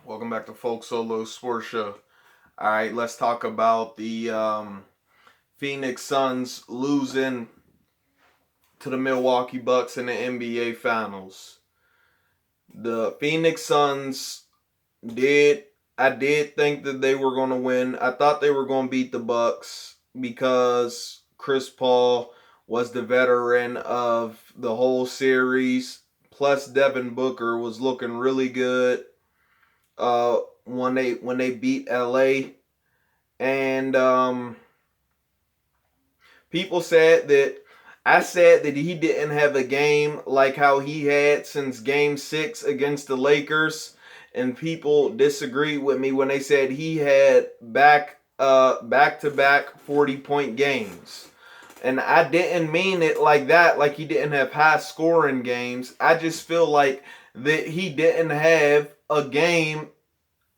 Welcome back to Folk Solo Sports Show. All right, let's talk about the Phoenix Suns losing to the Milwaukee Bucks in the NBA Finals. The Phoenix Suns did. I did think that they were going to win. I thought they were going to beat the Bucks because Chris Paul was the veteran of the whole series. Plus, Devin Booker was looking really good when they beat LA, and people said that I said that he didn't have a game like how he had since Game 6 against the Lakers, and people disagreed with me when they said he had back to back 40-point games. And I didn't mean it like that, like he didn't have high scoring games. I just feel like that he didn't have a game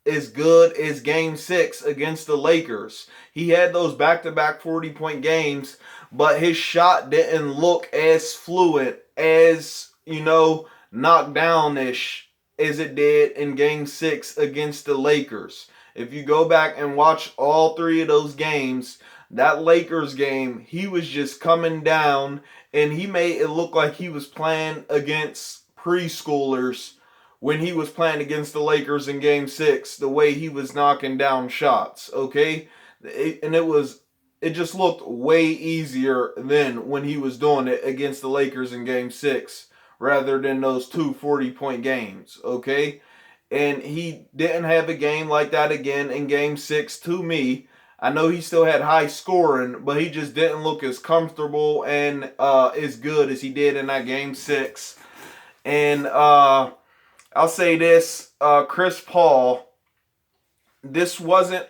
as good as Game 6 against the Lakers. He had those back to back 40-point games, but his shot didn't look as fluent, as, knockdown-ish as it did in Game 6 against the Lakers. If you go back and watch all three of those games, that Lakers game, he was just coming down and he made it look like he was playing against preschoolers when he was playing against the Lakers in Game 6, the way he was knocking down shots, okay? And it just looked way easier than when he was doing it against the Lakers in Game 6 rather than those two 40-point games, okay? And he didn't have a game like that again in Game 6 to me. I know he still had high scoring, but he just didn't look as comfortable and as good as he did in that Game 6. And I'll say this, Chris Paul, this wasn't,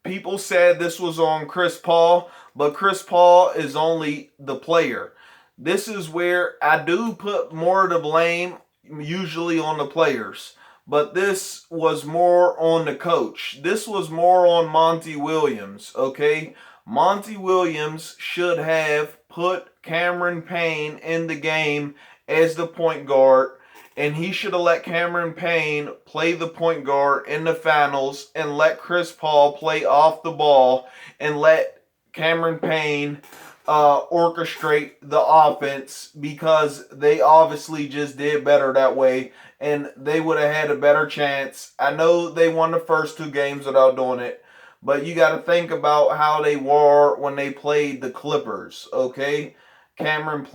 people said this was on Chris Paul, but Chris Paul is only the player. This is where I do put more of the blame usually on the players, but this was more on the coach. This was more on Monty Williams, okay? Monty Williams should have put Cameron Payne in the game as the point guard, and he should have let Cameron Payne play the point guard in the finals and let Chris Paul play off the ball and let Cameron Payne orchestrate the offense, because they obviously just did better that way and they would have had a better chance. I know they won the first two games without doing it, but you got to think about how they were when they played the Clippers, okay? Cameron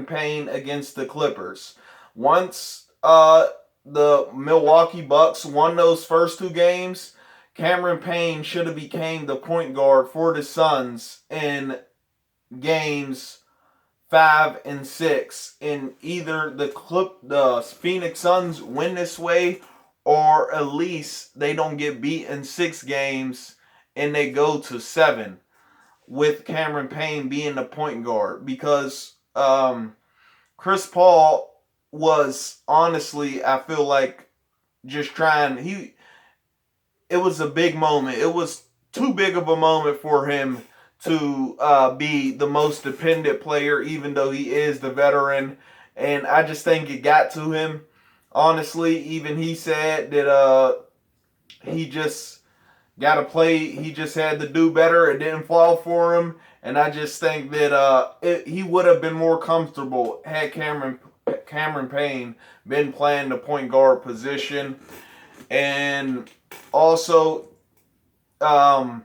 Payne against the Clippers. Once the Milwaukee Bucks won those first two games, Cameron Payne should have became the point guard for the Suns in games 5 and 6, and either the Phoenix Suns win this way, or at least they don't get beat in 6 games and they go to 7 with Cameron Payne being the point guard, because Chris Paul was honestly, I feel like, just trying. It was a big moment. It was too big of a moment for him to be the most dependent player, even though he is the veteran. And I just think it got to him. Honestly, even he said that he just got to play. He just had to do better. It didn't fall for him. And I just think that he would have been more comfortable had Cameron Payne been playing the point guard position. And also, I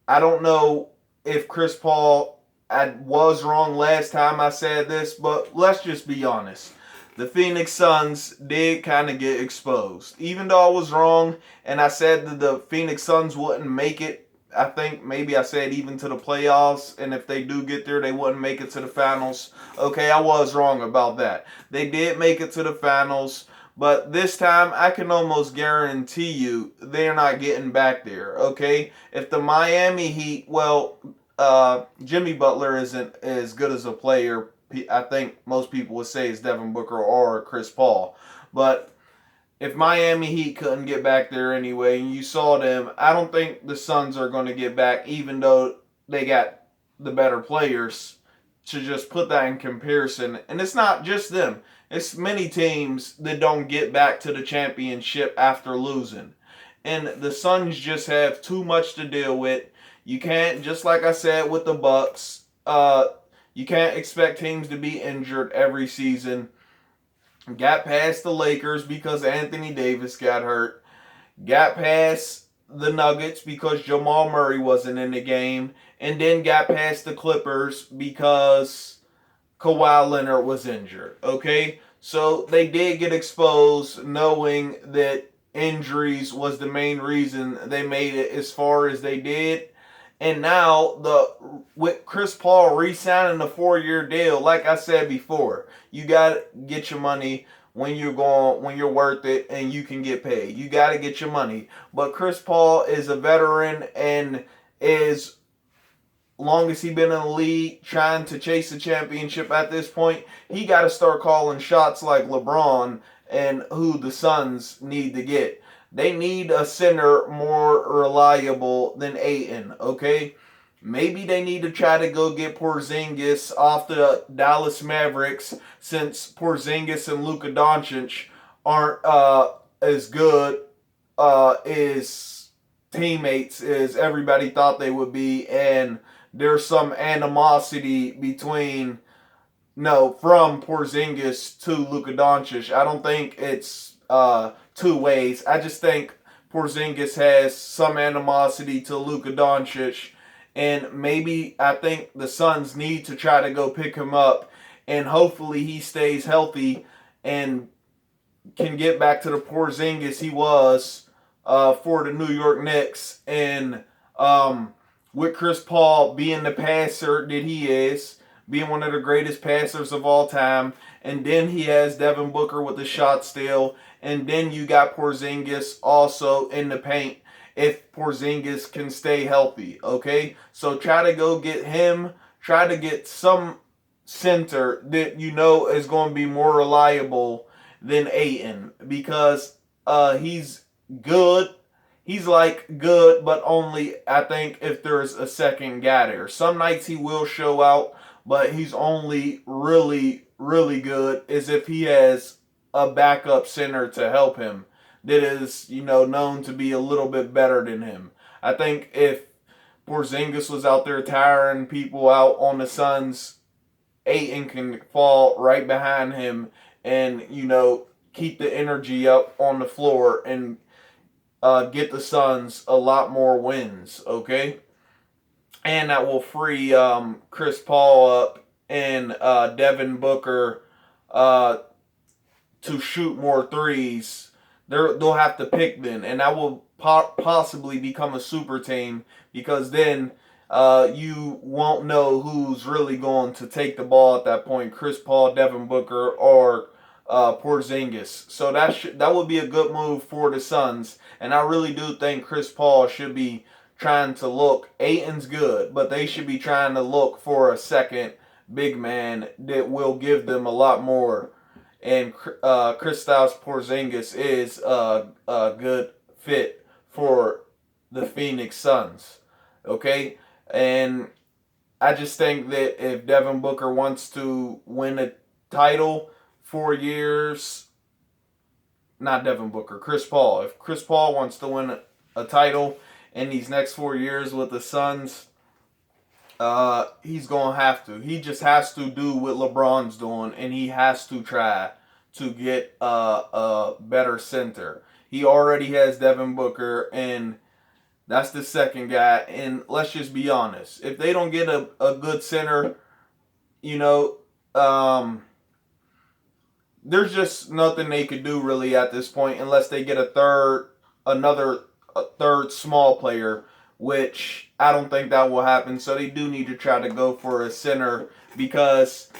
don't know if Chris Paul, I was wrong last time I said this, but let's just be honest. The Phoenix Suns did kind of get exposed. Even though I was wrong and I said that the Phoenix Suns wouldn't make it, I think maybe I said even to the playoffs, and if they do get there, they wouldn't make it to the finals. Okay, I was wrong about that. They did make it to the finals, but this time I can almost guarantee you they're not getting back there. Okay, if the Miami Heat, well, Jimmy Butler isn't as good as a player. I think most people would say is Devin Booker or Chris Paul, but if Miami Heat couldn't get back there anyway, and you saw them, I don't think the Suns are going to get back, even though they got the better players, to just put that in comparison. And it's not just them. It's many teams that don't get back to the championship after losing. And the Suns just have too much to deal with. You can't, just like I said with the Bucks, you can't expect teams to be injured every season. Got past the Lakers because Anthony Davis got hurt. Got past the Nuggets because Jamal Murray wasn't in the game. And then got past the Clippers because Kawhi Leonard was injured. Okay? So they did get exposed knowing that injuries was the main reason they made it as far as they did. And now with Chris Paul re-signing the 4-year deal, like I said before, you gotta get your money when you're worth it and you can get paid. You gotta get your money. But Chris Paul is a veteran and is long as he been in the league trying to chase a championship at this point, he got to start calling shots like LeBron and who the Suns need to get. They need a center more reliable than Ayton, okay? Maybe they need to try to go get Porzingis off the Dallas Mavericks since Porzingis and Luka Doncic aren't as good as teammates as everybody thought they would be, and there's some animosity from Porzingis to Luka Doncic. I don't think it's two ways. I just think Porzingis has some animosity to Luka Doncic, and maybe I think the Suns need to try to go pick him up, and hopefully he stays healthy and can get back to the Porzingis he was for the New York Knicks, and with Chris Paul being the passer that he is, being one of the greatest passers of all time, and then he has Devin Booker with the shot steal, and then you got Porzingis also in the paint if Porzingis can stay healthy, okay? So try to go get him, try to get some center that you know is going to be more reliable than Ayton because he's good. He's like good, but only I think if there's a second guy there. Some nights he will show out, but he's only really, really good as if he has a backup center to help him that is, known to be a little bit better than him. I think if Porzingis was out there tiring people out on the Suns, Ayton can fall right behind him and, keep the energy up on the floor and get the Suns a lot more wins, okay? And that will free Chris Paul up and Devin Booker to shoot more threes. They'll have to pick then, and that will possibly become a super team because then you won't know who's really going to take the ball at that point. Chris Paul, Devin Booker, or Porzingis. So that would be a good move for the Suns. And I really do think Chris Paul should be trying to look. Ayton's good, but they should be trying to look for a second big man that will give them a lot more. And Kristaps Porzingis is a good fit for the Phoenix Suns. Okay? And I just think that if Devin Booker wants to win a title 4 years, not Devin Booker, Chris Paul. If Chris Paul wants to win a title in these next 4 years with the Suns, he's going to have to. He just has to do what LeBron's doing, and he has to try to get a better center. He already has Devin Booker, and that's the second guy. And let's just be honest. If they don't get a good center, there's just nothing they could do really at this point unless they get a third small player, which I don't think that will happen. So they do need to try to go for a center because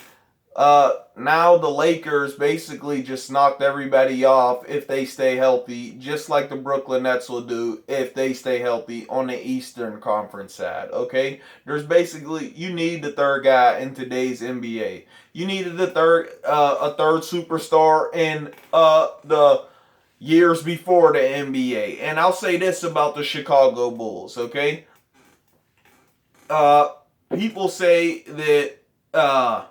now the Lakers basically just knocked everybody off if they stay healthy, just like the Brooklyn Nets will do if they stay healthy on the Eastern Conference side, okay? There's basically, you need the third guy in today's NBA. You needed a third superstar in the years before the NBA. And I'll say this about the Chicago Bulls, okay? People say that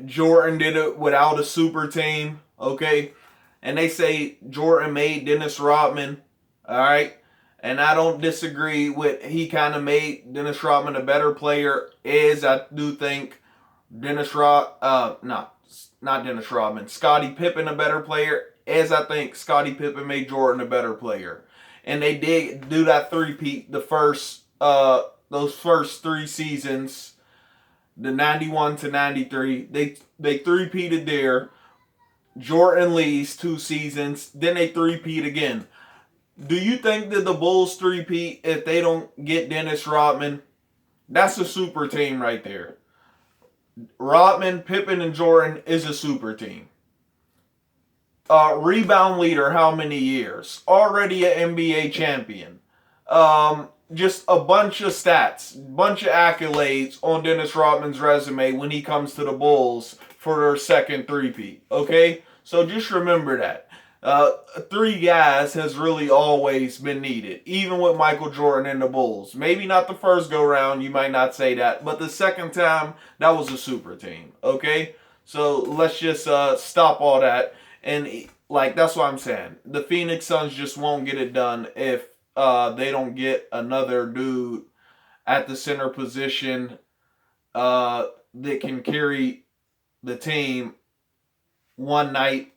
Jordan did it without a super team, okay? And they say Jordan made Dennis Rodman, all right? And I don't disagree with he kind of made Dennis Rodman a better player. Is I do think not Dennis Rodman, Scottie Pippen a better player. As I think Scottie Pippen made Jordan a better player. And they did do that three-peat those first 3 seasons, the 91 to 93. They three-peated there. Jordan leaves 2 seasons, then they three-peat again. Do you think that the Bulls three-peat if they don't get Dennis Rodman? That's a super team right there. Rodman, Pippen, and Jordan is a super team. Rebound leader, how many years? Already an NBA champion. Just a bunch of stats, bunch of accolades on Dennis Rodman's resume when he comes to the Bulls for their second three-peat. Okay? So just remember that. 3 guys has really always been needed, even with Michael Jordan and the Bulls. Maybe not the first go round, you might not say that, but the second time, that was a super team. Okay? So let's just stop all that. And like that's what I'm saying. The Phoenix Suns just won't get it done if they don't get another dude at the center position that can carry the team one night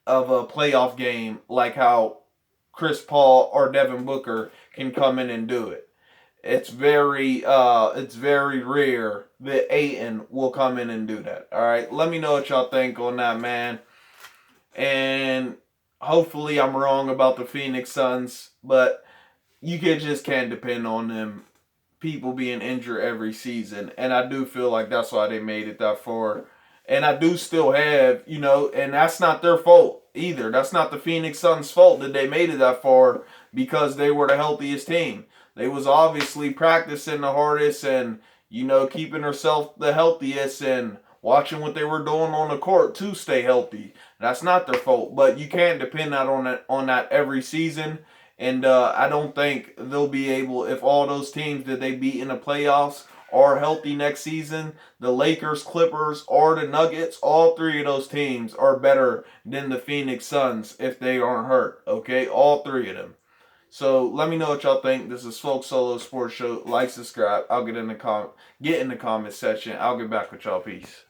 of a playoff game like how Chris Paul or Devin Booker can come in and do it. It's very rare that Ayton will come in and do that. All right, let me know what y'all think on that, man. And hopefully I'm wrong about the Phoenix Suns, but you just can't depend on them people being injured every season. And I do feel like that's why they made it that far. And I do still have, and that's not their fault either. That's not the Phoenix Suns' fault that they made it that far because they were the healthiest team. They was obviously practicing the hardest and, keeping themselves the healthiest and watching what they were doing on the court to stay healthy. That's not their fault, but you can't depend on that every season. And I don't think they'll be able, if all those teams that they beat in the playoffs are healthy next season, the Lakers, Clippers, or the Nuggets, all 3 of those teams are better than the Phoenix Suns if they aren't hurt. Okay, all 3 of them. So let me know what y'all think. This is Folk Solo Sports Show. Like, subscribe. I'll get in the comment section. I'll get back with y'all. Peace.